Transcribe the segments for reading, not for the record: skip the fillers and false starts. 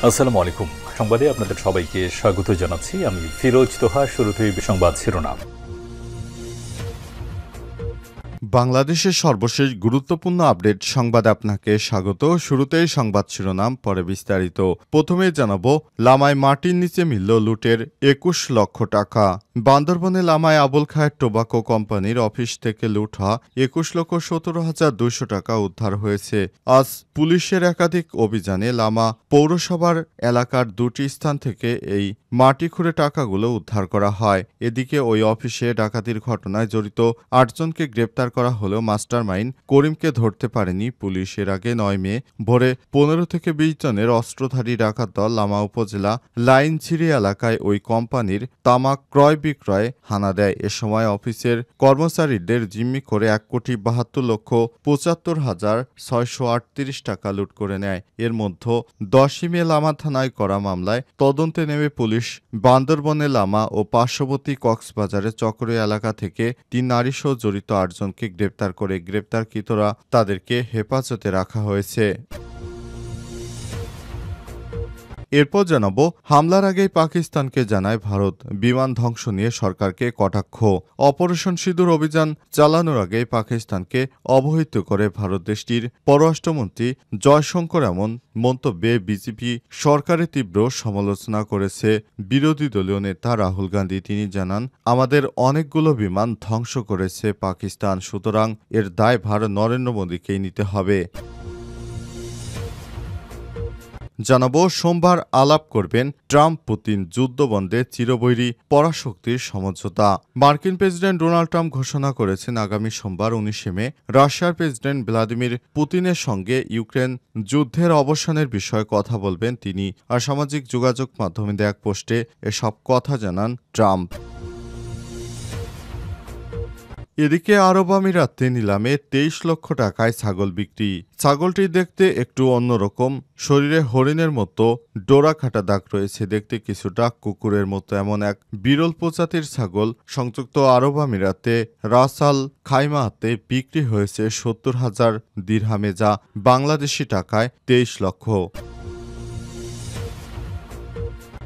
আসসালামু আলাইকুম। সংবাদে আপনাদের সবাইকে স্বাগত জানাচ্ছি। আমি ফিরোজ তোহা। শুরুতেই সংবাদ শিরোনাম। বাংলাদেশের সর্বশেষ গুরুত্বপূর্ণ আপডেট সংবাদে আপনাকে স্বাগত। শুরুতেই সংবাদ শিরোনাম, পরে বিস্তারিত। প্রথমে জানাবো, লামায় মাটির নিচে মিলল লুটের ২১ লক্ষ টাকা। বান্দরবনে লামায় আবুল খায়ের টোবাকো কোম্পানির অফিস থেকে লুট হওয়া ২১,১৭,২০০ টাকা উদ্ধার হয়েছে। আজ পুলিশের একাধিক অভিযানে লামা পৌরসভার এলাকার দুটি স্থান থেকে এই মাটি খুঁড়ে টাকাগুলো উদ্ধার করা হয়। এদিকে ওই অফিসে ডাকাতির ঘটনায় জড়িত ৮ জনকে গ্রেপ্তার করা হলেও মাস্টারমাইন্ড করিমকে ধরতে পারেনি পুলিশ। এর আগে ৯ মে ভোরে ১৫ থেকে ২০ জনের অস্ত্রধারী ডাকাত দল লামা উপজেলা লাইনছিড়ি এলাকায় ওই কোম্পানির তামাক ক্রয় বিক্রয় হানা দেয়। এ সময় অফিসের কর্মচারীদের জিম্মি করে ১,৭৫,৭৫,৬৩৮ টাকা লুট করে নেয়। এর মধ্যে ১০ই মে লামা থানায় করা মামলায় তদন্তে নেমে পুলিশ বান্দরবনে লামা ও পার্শ্ববর্তী কক্সবাজারের চকরিয়া এলাকা থেকে ৩ নারীসহ জড়িত ৮ জনকে গ্রেপ্তার করে গ্রেপ্তারকৃতরা তাদেরকে হেফাজতে রাখা হয়েছে। এরপর জানাবো, হামলার আগেই পাকিস্তানকে জানায় ভারত, বিমান ধ্বংস নিয়ে সরকারকে কটাক্ষ। অপারেশন সিঁদুর অভিযান চালানোর আগেই পাকিস্তানকে অবহিত করে ভারত। দেশটির পররাষ্ট্রমন্ত্রী জয়শঙ্কর এমন মন্তব্যে বিজেপি সরকারের তীব্র সমালোচনা করেছে বিরোধী দলীয় নেতা রাহুল গান্ধী। তিনি জানান, আমাদের অনেকগুলো বিমান ধ্বংস করেছে পাকিস্তান, সুতরাং এর দায়ভার নরেন্দ্র মোদীকেই নিতে হবে। জানাবো, সোমবার আলাপ করবেন ট্রাম্প পুতিন, যুদ্ধবন্ধে চিরবৈরী পরাশক্তির সমঝোতা। মার্কিন প্রেসিডেন্ট ডোনাল্ড ট্রাম্প ঘোষণা করেছেন আগামী সোমবার ১৯ মে রাশিয়ার প্রেসিডেন্ট ভ্লাদিমির পুতিনের সঙ্গে ইউক্রেন যুদ্ধের অবসানের বিষয়ে কথা বলবেন তিনি। আর সামাজিক যোগাযোগ মাধ্যমে দেয়া এক পোস্টে এসব কথা জানান ট্রাম্প। এদিকে আরব আমিরাতে নিলামে ২৩ লক্ষ টাকায় ছাগল বিক্রি। ছাগলটি দেখতে একটু অন্যরকম, শরীরে হরিণের মতো ডোরাকাটা দাগ রয়েছে, দেখতে কিছুটা কুকুরের মতো এমন এক বিরল প্রজাতির ছাগল সংযুক্ত আরব আমিরাতে রাস আল খাইমাতে বিক্রি হয়েছে ৭০,০০০ দিরহামে, যা বাংলাদেশি টাকায় ২৩ লক্ষ।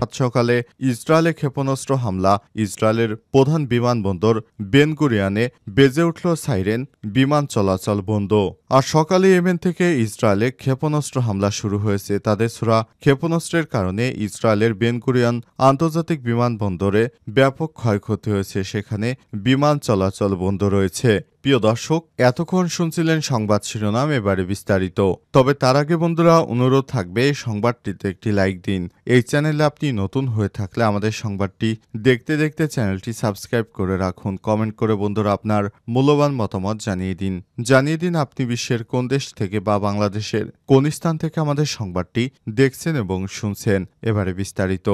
আজ সকালে ইসরায়েলে ক্ষেপণাস্ত্র হামলা। ইসরায়েলের প্রধান বিমানবন্দর বেন গুরিয়নে বেজে উঠল সাইরেন, বিমান চলাচল বন্ধ। আর সকালে ইয়েমেন থেকে ইসরায়েলে ক্ষেপণাস্ত্র হামলা শুরু হয়েছে। তাদের ছোড়া ক্ষেপণাস্ত্রের কারণে ইসরায়েলের বেন গুরিয়ন আন্তর্জাতিক বিমানবন্দরে ব্যাপক ক্ষয়ক্ষতি হয়েছে, সেখানে বিমান চলাচল বন্ধ রয়েছে। প্রিয় দর্শক, এতক্ষণ শুনছিলেন সংবাদ শিরোনাম, এবারে বিস্তারিত। তবে তার আগে বন্ধুরা, অনুরোধ থাকবে এই সংবাদটিতে একটি লাইক দিন। এই চ্যানেলে আপনি নতুন হয়ে থাকলে আমাদের সংবাদটি দেখতে দেখতে চ্যানেলটি সাবস্ক্রাইব করে রাখুন। কমেন্ট করে বন্ধুরা আপনার মূল্যবান মতামত জানিয়ে দিন আপনি বিশ্বের কোন দেশ থেকে বা বাংলাদেশের কোন স্থান থেকে আমাদের সংবাদটি দেখছেন এবং শুনছেন। এবারে বিস্তারিত।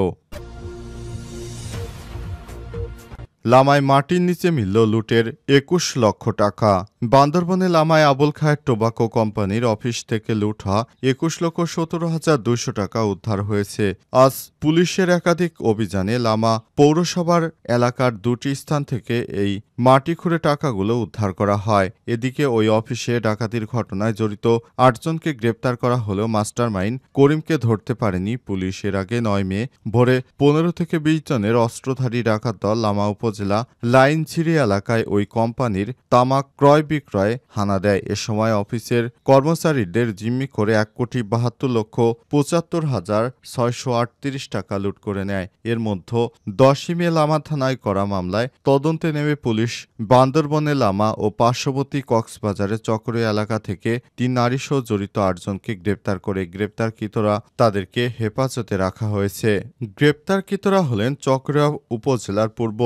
লামায় মাটির নিচে মিলল লুটের ২১ লক্ষ টাকা। বান্দরবনে লামায় আবুল খায়ের টোবাকো কোম্পানির অফিস থেকে লুট হওয়া ২১,১৭,২০০ টাকা উদ্ধার হয়েছে। আজ পুলিশের একাধিক অভিযানে লামা পৌরসভার এলাকার দুটি স্থান থেকে এই মাটি খুঁড়ে টাকাগুলো উদ্ধার করা হয়। এদিকে ওই অফিসে ডাকাতির ঘটনায় জড়িত ৮ জনকে গ্রেপ্তার করা হলেও মাস্টারমাইন্ড করিমকে ধরতে পারেনি পুলিশ। এর আগে ৯ মে ভোরে ১৫ থেকে ২০ জনের অস্ত্রধারী ডাকাত দল লামা উপজেলা লাইনছিড়ি এলাকায় ওই কোম্পানির তামাক ক্রয় বিক্রয় হানা দেয়। এ সময় অফিসের কর্মচারীদের জিম্মি করে ১,৭৫,৭৫,৬৩৮ টাকা লুট করে নেয়। এর মধ্যে ১০ই মে লামা থানায় করা মামলায় তদন্তে নেমে পুলিশ বান্দরবনে লামা ও পার্শ্ববর্তী কক্সবাজারের চকরিয়া এলাকা থেকে ৩ নারীসহ জড়িত ৮ জনকে গ্রেপ্তার করে গ্রেপ্তারকৃতরা তাদেরকে হেফাজতে রাখা হয়েছে। গ্রেপ্তারকৃতরা হলেন চকরিয়া উপজেলার পূর্ব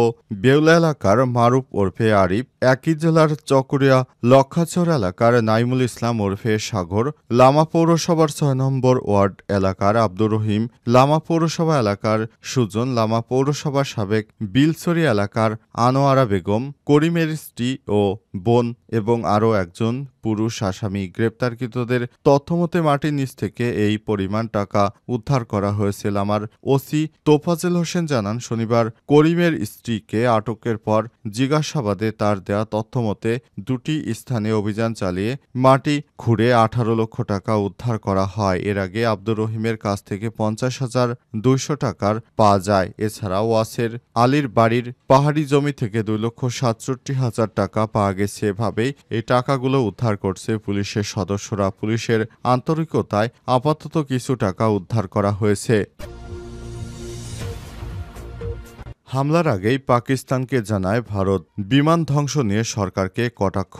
বেউলা এলাকার মারুফ ওরফে আরিফ, একই জেলার চকরিয়া লক্ষাচর এলাকার নাইমুল ইসলাম ওরফে সাগর, লামা পৌরসভার ৬ নম্বর ওয়ার্ড এলাকার আব্দুর রহিম, লামা পৌরসভা এলাকার সুজন, লামা পৌরসভার সাবেক বিলসরি এলাকার আনোয়ারা বেগম, করিমের স্ত্রী ও বোন এবং আরও একজন পুরুষ আসামি। গ্রেপ্তারকৃতদের তথ্যমতে মাটির নিচ থেকে এই পরিমাণ টাকা উদ্ধার করা হয়েছে। লামার ওসি তোফাজেল হোসেন জানান, শনিবার করিমের স্ত্রীকে আটকের পর জিজ্ঞাসাবাদে তার দেয়া তথ্যমতে দুটি স্থানে অভিযান চালিয়ে মাটি খুঁড়ে 18 লক্ষ টাকা উদ্ধার করা হয়। এর আগে আব্দুর রহিমের কাছ থেকে 50,200 টাকার পাওয়া যায়। এছাড়া ওয়াসের আলীর বাড়ির পাহাড়ি জমি থেকে 2,67,000 টাকা পাওয়া গেছে। এভাবেই এই টাকাগুলো উদ্ধার করছে পুলিশের সদস্যরা। পুলিশের আন্তরিকতায় আপাতত কিছু টাকা উদ্ধার করা হয়েছে। হামলার আগেই পাকিস্তানকে জানায় ভারত, বিমান ধ্বংস নিয়ে সরকারকে কটাক্ষ।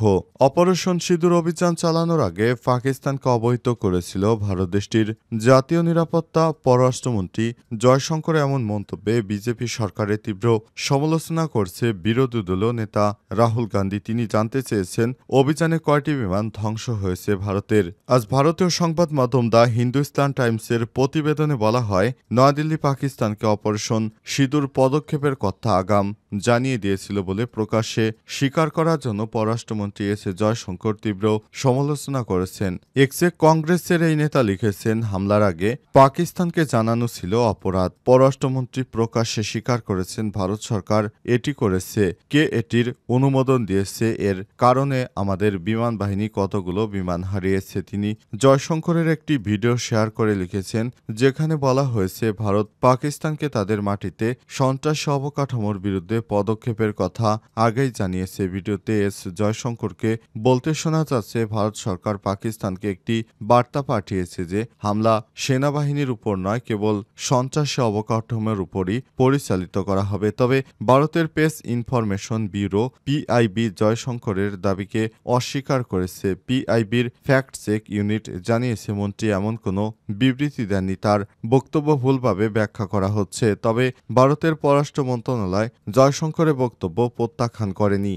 অপারেশন সিঁদুর অভিযান চালানোর আগে পাকিস্তানকে অবহিত করেছিল ভারত। দেশটির জাতীয় নিরাপত্তা পররাষ্ট্রমন্ত্রী জয়শঙ্কর এমন মন্তব্যে বিজেপি সরকারের তীব্র সমালোচনা করছে বিরোধী দল নেতা রাহুল গান্ধী। তিনি জানতে চেয়েছেন অভিযানে কয়টি বিমান ধ্বংস হয়েছে ভারতের। আজ ভারতীয় সংবাদ মাধ্যম দ্য হিন্দুস্তান টাইমসের প্রতিবেদনে বলা হয়, নয়াদিল্লি পাকিস্তানকে অপারেশন সিঁদুর পদক্ষেপের কথা আগাম জানিয়ে দিয়েছিল বলে প্রকাশ্যে স্বীকার করার জন্য পররাষ্ট্রমন্ত্রী এস জয়শঙ্কর তীব্র সমালোচনা করেছেন। এক্সে কংগ্রেসের এই নেতা লিখেছেন, হামলার আগে পাকিস্তানকে জানানো ছিল অপরাধ। পররাষ্ট্রমন্ত্রী প্রকাশ্যে স্বীকার করেছেন ভারত সরকার এটি করেছে। কে এটির অনুমোদন দিয়েছে, এর কারণে আমাদের বিমান বাহিনী কতগুলো বিমান হারিয়েছে। তিনি জয়শঙ্করের একটি ভিডিও শেয়ার করে লিখেছেন, যেখানে বলা হয়েছে ভারত পাকিস্তানকে তাদের মাটিতে সন্ত্রাসী অবকাঠামোর বিরুদ্ধে পদক্ষেপের কথা আগেই জানিয়েছে। ভিডিওতে এস জয়শঙ্করকে বলতে শোনা যাচ্ছে, ভারত সরকার পাকিস্তানকে একটি বার্তা পাঠিয়েছে যে হামলা সেনাবাহিনীর উপর নয়, কেবল সন্ত্রাসী অবকাঠামোর উপরই পরিচালিত করা হবে। তবে ভারতের প্রেস ইনফরমেশন ব্যুরো পিআইবি জয়শঙ্করের দাবিকে অস্বীকার করেছে। পিআইবির ফ্যাক্ট চেক ইউনিট জানিয়েছে মন্ত্রী এমন কোনো বিবৃতি দেননি, তার বক্তব্য ভুলভাবে ব্যাখ্যা করা হচ্ছে। তবে ভারতের পররাষ্ট্র মন্ত্রণালয় জয়শঙ্করের বক্তব্য প্রত্যাখ্যান করেনি।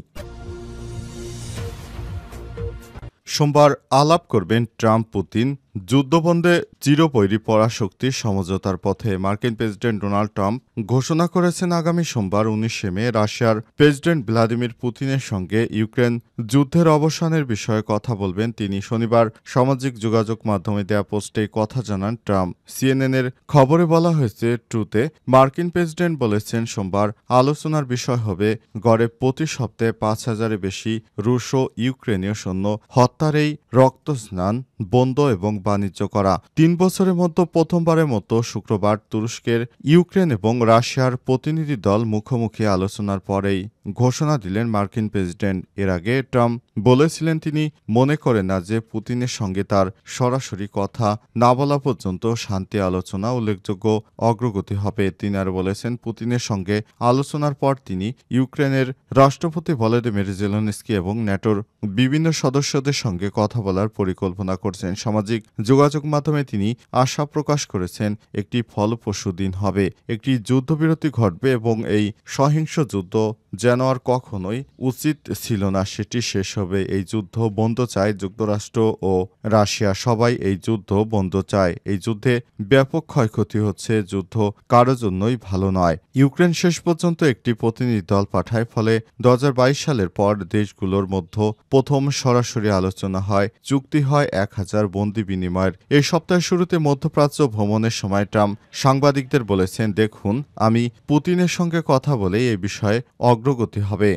সোমবার আলাপ করবেন ট্রাম্প পুতিন। যুদ্ধবন্ধে চিরপৈরী পরাশক্তির সমঝোতার পথে মার্কিন প্রেসিডেন্ট ডোনাল্ড ট্রাম্প ঘোষণা করেছেন আগামী সোমবার 19 মে রাশিয়ার প্রেসিডেন্ট ভ্লাদিমির পুতিনের সঙ্গে ইউক্রেন যুদ্ধের অবসানের বিষয়ে কথা বলবেন তিনি। শনিবার সামাজিক যোগাযোগ মাধ্যমে দেয়া পোস্টে কথা জানান ট্রাম্প। সিএনএনের খবরে বলা হয়েছে, ট্রুতে মার্কিন প্রেসিডেন্ট বলেছেন সোমবার আলোচনার বিষয় হবে গড়ে প্রতি সপ্তাহে 5,000-এর বেশি রুশ ও ইউক্রেনীয় সৈন্য হত্যার এই রক্তস্নান বন্ধ এবং বাণিজ্য করা। 3 বছরের মধ্যে প্রথমবারের মতো শুক্রবার তুরস্কের ইউক্রেন এবং রাশিয়ার প্রতিনিধি দল মুখোমুখি আলোচনার পরেই ঘোষণা দিলেন মার্কিন প্রেসিডেন্ট। এর আগে ট্রাম্প বলেছিলেন তিনি মনে করেন না যে পুতিনের সঙ্গে তার সরাসরি কথা না বলা পর্যন্ত শান্তি আলোচনা উল্লেখযোগ্য অগ্রগতি হবে। তিনি আর বলেছেন, পুতিনের সঙ্গে আলোচনার পর তিনি ইউক্রেনের রাষ্ট্রপতি ভলোদিমির জেলেনস্কি এবং ন্যাটোর বিভিন্ন সদস্যদের সঙ্গে কথা বলার পরিকল্পনা করছেন। সামাজিক যোগাযোগ মাধ্যমে তিনি আশা প্রকাশ করেছেন একটি ফলপ্রসূ দিন হবে, একটি যুদ্ধবিরতি ঘটবে এবং এই সহিংস যুদ্ধ যেন আর কখনোই উচিত ছিল না সেটি শেষ হবে। এই যুদ্ধ বন্ধ চায় যুক্তরাষ্ট্র ও রাশিয়া, সবাই এই যুদ্ধ বন্ধ চায়। এই যুদ্ধে ব্যাপক ক্ষয়ক্ষতি হচ্ছে, যুদ্ধ কারো জন্যই ভালো নয়। ইউক্রেন শেষ পর্যন্ত একটি প্রতিনিধি দল পাঠায়, ফলে 2022 সালের পর দেশগুলোর মধ্যে প্রথম সরাসরি আলোচনা হয়, চুক্তি হয় 1000 বন্দি বিনিময়ের। এই সপ্তাহের শুরুতে মধ্যপ্রাচ্য ভ্রমণের সময় ট্রাম্প সাংবাদিকদের বলেছেন, দেখুন, আমি পুতিনের সঙ্গে কথা বলে এই বিষয়ে অগ্রগতি হবে।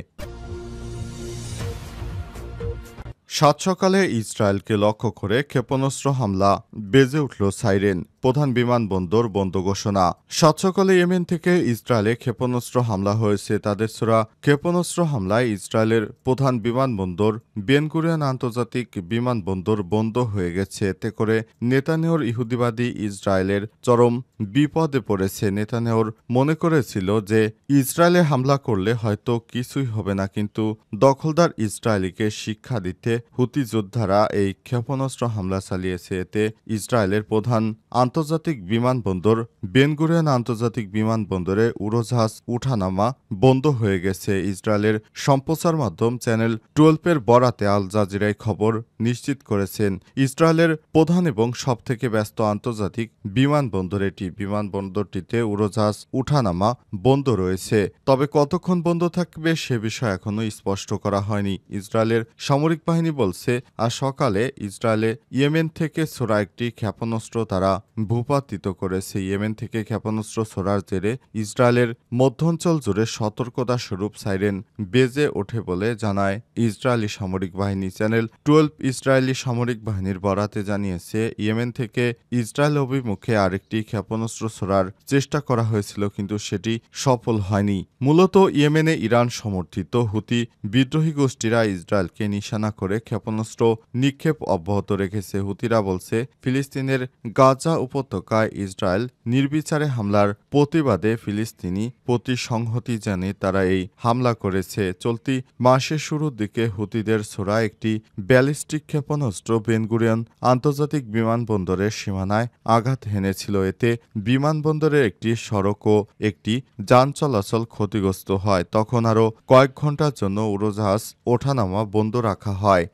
সাত সকালে ইসরায়েলকে লক্ষ্য করে ক্ষেপণাস্ত্র হামলা, বেজে উঠল সাইরেন। প্রধান বিমানবন্দর বন্ধ ঘোষণা। সাত সকালে ইয়েমেন থেকে ইসরায়েলে ক্ষেপণাস্ত্র হামলা হয়েছে। তাদের ছোড়া ক্ষেপণাস্ত্র হামলায় ইসরায়েলের প্রধান বিমানবন্দর বেন গুরিয়ন আন্তর্জাতিক বিমানবন্দর বন্ধ হয়ে গেছে। এতে করে নেতানিয়াহুর ইহুদিবাদী ইসরায়েলের চরম বিপদে পড়েছে। নেতানিয়াহুর মনে করেছিল যে ইসরায়েলে হামলা করলে হয়তো কিছুই হবে না, কিন্তু দখলদার ইসরায়েলিকে শিক্ষা দিতে হুতি যোদ্ধারা এই ক্ষেপণাস্ত্র হামলা চালিয়েছে। এতে ইসরায়েলের প্রধান আন্তর্জাতিক বিমানবন্দর বেন গুরিয়ন আন্তর্জাতিক বিমানবন্দরে উড়োজাহাজ উঠানামা বন্ধ হয়ে গেছে। ইসরায়েলের সম্প্রচার মাধ্যম চ্যানেল 12-এর বরাতে আল জাজিরাই খবর নিশ্চিত করেছেন। ইসরায়েলের প্রধান এবং সবথেকে ব্যস্ত আন্তর্জাতিক বিমানবন্দর এটি। বিমানবন্দরটিতে উড়োজাহাজ উঠানামা বন্ধ রয়েছে, তবে কতক্ষণ বন্ধ থাকবে সে বিষয় এখনো স্পষ্ট করা হয়নি। ইসরায়েলের সামরিক বাহিনী বলছে, আজ সকালে ইসরায়েলে ইয়েমেন থেকে ছোড়া একটি ক্ষেপণাস্ত্র তারা ভূপাতিত করেছে। ইয়েমেন থেকে ক্ষেপণাস্ত্র ছোড়ার জেরে ইসরায়েলের মধ্যাঞ্চল জুড়ে সতর্কতা স্বরূপ সাইরেন বেজে ওঠে বলে জানায় ইসরায়েলি সামরিক বাহিনী। চ্যানেল 12 ইসরায়েলি সামরিক বাহিনীর বরাতে জানিয়েছে, ইয়েমেন থেকে ইসরায়েল অভিমুখে আরেকটি ক্ষেপণাস্ত্র ছোড়ার চেষ্টা করা হয়েছিল, কিন্তু সেটি সফল হয়নি। মূলত ইয়েমেনে ইরান সমর্থিত হুতি বিদ্রোহী গোষ্ঠীরা ইসরায়েলকে নিশানা করে ক্ষেপণাস্ত্র নিক্ষেপ অব্যাহত রেখেছে। হুতিরা বলছে, ফিলিস্তিনের গাজা উপত্যকায় ইসরায়েল নির্বিচারে হামলার প্রতিবাদে ফিলিস্তিনি প্রতি সংহতি জানিয়ে তারা এই হামলা করেছে। চলতি মাসের শুরুর দিকে হুতিদের ছোড়া একটি ব্যালিস্টিক ক্ষেপণাস্ত্র বেনগুরিয়ন আন্তর্জাতিক বিমানবন্দরের সীমানায় আঘাত হেনেছিল। এতে বিমানবন্দরের একটি সড়ক ও একটি যান চলাচল ক্ষতিগ্রস্ত হয়। তখন আরও কয়েক ঘন্টার জন্য উড়োজাহাজ ওঠানামা বন্ধ রাখা হয়।